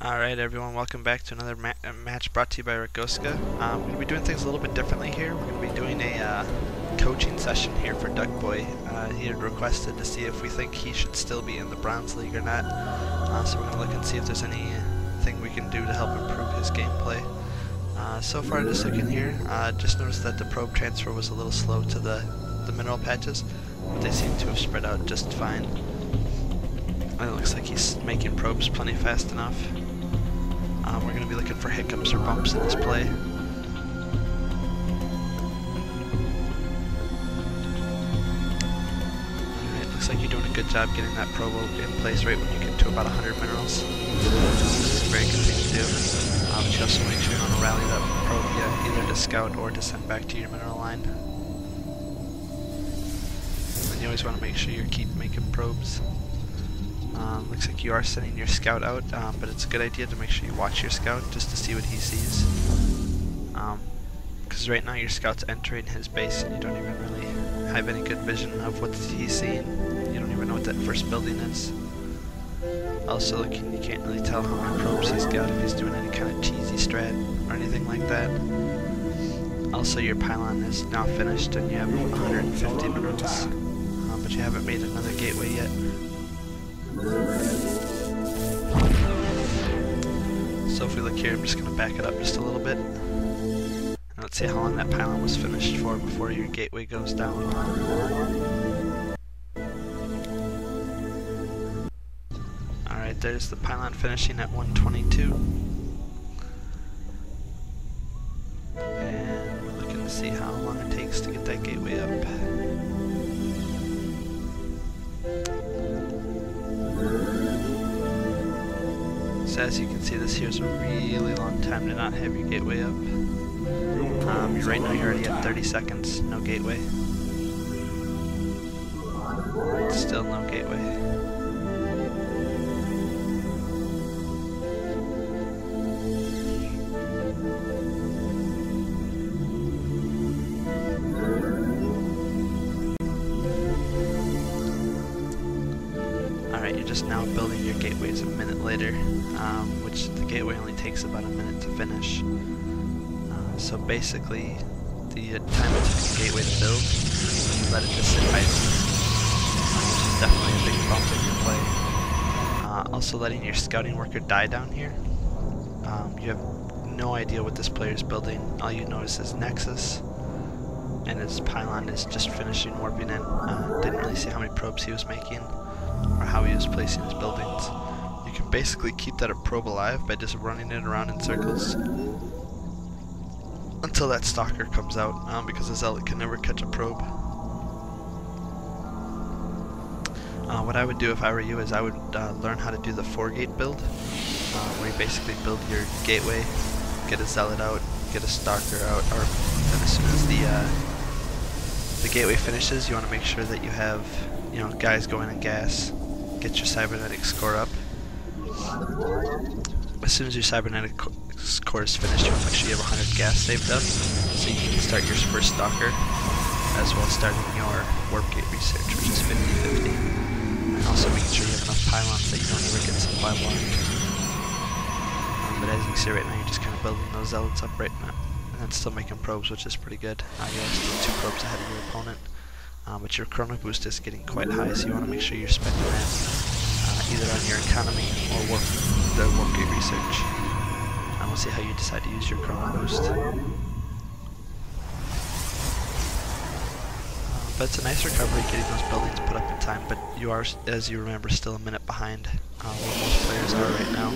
Alright everyone, welcome back to another match brought to you by Ragoska. We're going to be doing things a little bit differently here. We're going to be doing a coaching session here for Dukboy. He had requested to see if we think he should still be in the Bronze League or not. So we're going to look and see if there's anything we can do to help improve his gameplay. So far just looking here, just noticed that the probe transfer was a little slow to the mineral patches, but they seem to have spread out just fine. It looks like he's making probes plenty fast enough. We're going to be looking for hiccups or bumps in this play. Alright, looks like you're doing a good job getting that probe in place right when you get to about 100 minerals. This is a very good thing to do. But you also make sure you don't want to rally that probe yet, either to scout or to send back to your mineral line. And you always want to make sure you keep making probes. Looks like you are sending your scout out, but it's a good idea to make sure you watch your scout just to see what he sees. Because right now your scout's entering his base and you don't even really have any good vision of what he's seeing. You don't even know what that first building is. Also, you can't really tell how many probes he's got, if he's doing any kind of cheesy strat or anything like that. Also, your pylon is now finished and you have 150 minerals, but you haven't made another gateway yet. So if we look here, I'm just going to back it up just a little bit. And let's see how long that pylon was finished for before your gateway goes down. Alright, there's the pylon finishing at 122. And we're looking to see how long it takes to get that gateway up. So as you can see, this here's a really long time to not have your gateway up. Right now you're already at 30 seconds, no gateway. Still no gateway. Alright, you're just now building your gateways a minute later, which the gateway only takes about a minute to finish. So basically, the time it took the gateway to build, you let it just sit idle, which is definitely a big bump in your play. Also letting your scouting worker die down here. You have no idea what this player is building. All you notice is Nexus, and his pylon is just finishing warping in. Didn't really see how many probes he was making, or how he was placing his buildings. You can basically keep that probe alive by just running it around in circles until that stalker comes out, because a zealot can never catch a probe. What I would do if I were you is I would learn how to do the 4-gate build, where you basically build your gateway, get a zealot out, get a stalker out, or then as soon as the gateway finishes, you want to make sure that you have, guys going in gas, get your cybernetic score up. As soon as your cybernetic score is finished, you want to make sure you have 100 gas saved up, so you can start your first stalker, as well as starting your warp gate research, which is 50-50. And also making sure you have enough pylons that you don't ever get supply blocked. But as you can see right now, you're just kind of building those zealots up right now, and then still making probes, which is pretty good. You're still 2 probes ahead of your opponent. But your chrono boost is getting quite high, so you want to make sure you're spending that either on your economy or the warp gate research. And we'll see how you decide to use your chrono boost. But it's a nice recovery getting those buildings put up in time, but you are, as you remember, still a minute behind where most players are right now.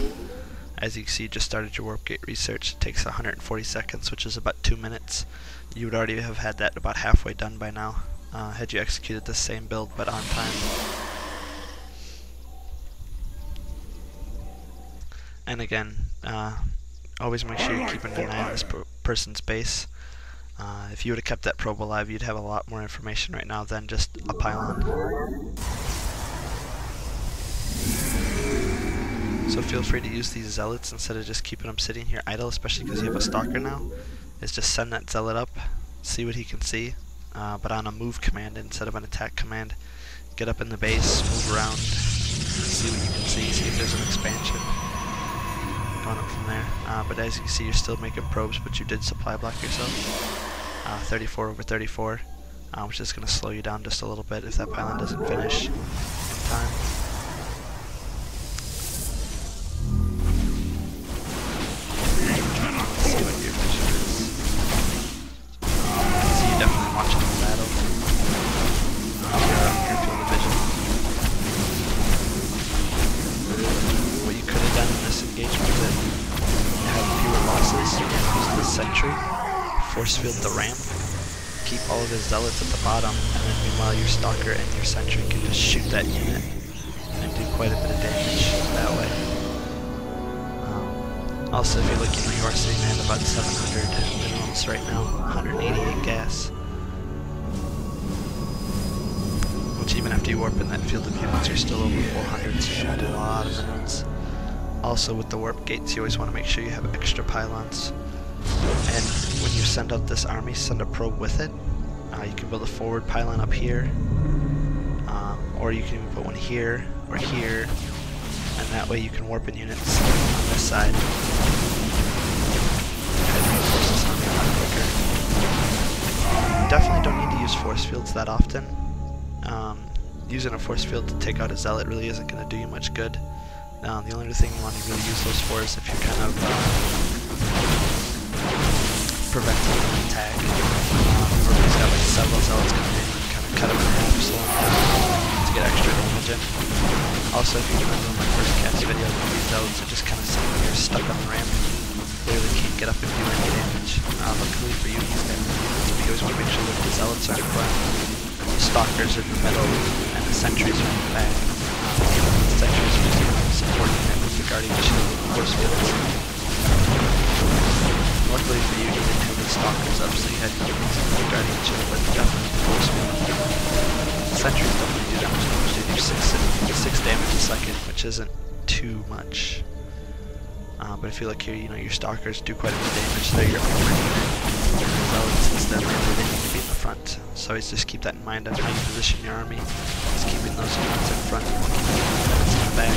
As you can see, you just started your warp gate research. It takes 140 seconds, which is about 2 minutes. You would already have had that about halfway done by now, had you executed the same build but on time. And again, always make sure you're keeping an eye on this person's base. If you would have kept that probe alive, you'd have a lot more information right now than just a pylon. So feel free to use these zealots instead of just keeping them sitting here idle, especially because you have a stalker now. Is just send that zealot up, see what he can see, but on a move command instead of an attack command. Get up in the base, move around, see what you can see if there's an expansion. going up from there. But as you can see, you're still making probes, but you did supply block yourself. 34 over 34, which is going to slow you down just a little bit if that pylon doesn't finish in time. Let's see what your vision is. So you're definitely watching the battle. You're up your field of vision. What you could have done in this engagement is have fewer losses. You can use the sentry, force field the ramp, keep all of his zealots at the bottom, and then meanwhile your stalker and your sentry can just shoot that unit and do quite a bit of damage that way. Also, if you look, you are sitting at about 700 minerals right now, 188 gas. Which even after you warp in that field of units, you're still over 400, so you have a lot of minerals. Also, with the warp gates, you always want to make sure you have extra pylons. And when you send out this army, send a probe with it. You can build a forward pylon up here, or you can even put one here or here, and that way you can warp in units on this side. You definitely don't need to use force fields that often. Using a force field to take out a zealot really isn't going to do you much good. The only thing you want to really use those for is if you're kind of preventing an attack. Or if he's got like several zealots coming in, you can kind of cut him in half, slow him down to get extra damage in. Also, if you remember in my first cast video, these zealots are just kind of sitting here stuck on the ramp. They really can't get up and do any damage. Luckily for you, he's got units, but you always want to make sure that the zealots are in front, the stalkers are in the middle, and the sentries are in the back. The sentries are just kind of supporting it with the guardian shield and force fields. Luckily for you, you didn't have any stalkers up, so you had units in the guardian shield, but definitely the force field. The sentries don't really do that much damage. They do 6 damage a second, which isn't too much. But if you look here, your stalkers do quite a bit of damage. They're your armor unit. Your zealots instead, they need to be in the front. So always just keep that in mind on how you position your army. Just keeping those units in front and keeping the units in the back.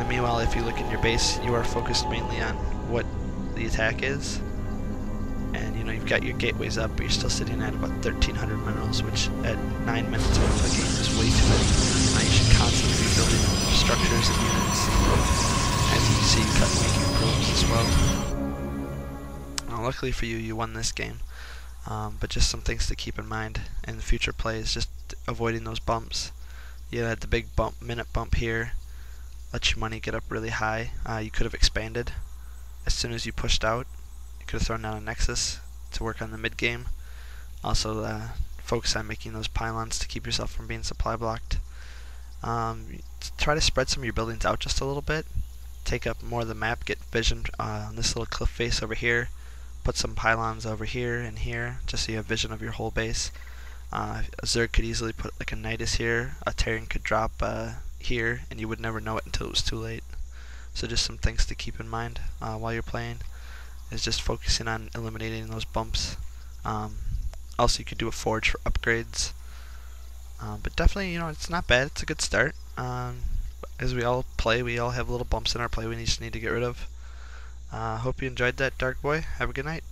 And meanwhile, if you look in your base, you are focused mainly on what the attack is. And you've got your gateways up, but you're still sitting at about 1,300 minerals, which at 9 minutes into the game is way too many. You should constantly be building structures and units. As you can see, making probes as well. Luckily for you, you won this game. But just some things to keep in mind in the future plays, just avoiding those bumps. You had the big minute bump here, let your money get up really high. You could have expanded as soon as you pushed out. You could have thrown down a nexus to work on the mid game. Also, focus on making those pylons to keep yourself from being supply blocked. Try to spread some of your buildings out just a little bit. Take up more of the map, get vision on this little cliff face over here, put some pylons over here and here, just so you have vision of your whole base. A Zerg could easily put like a Nidus here, a Terran could drop here, and you would never know it until it was too late. So just some things to keep in mind while you're playing, is just focusing on eliminating those bumps. Also, you could do a forge for upgrades. But definitely, it's not bad, it's a good start. As we all play, we all have little bumps in our play we just need to get rid of. Hope you enjoyed that, Dukboy. Have a good night.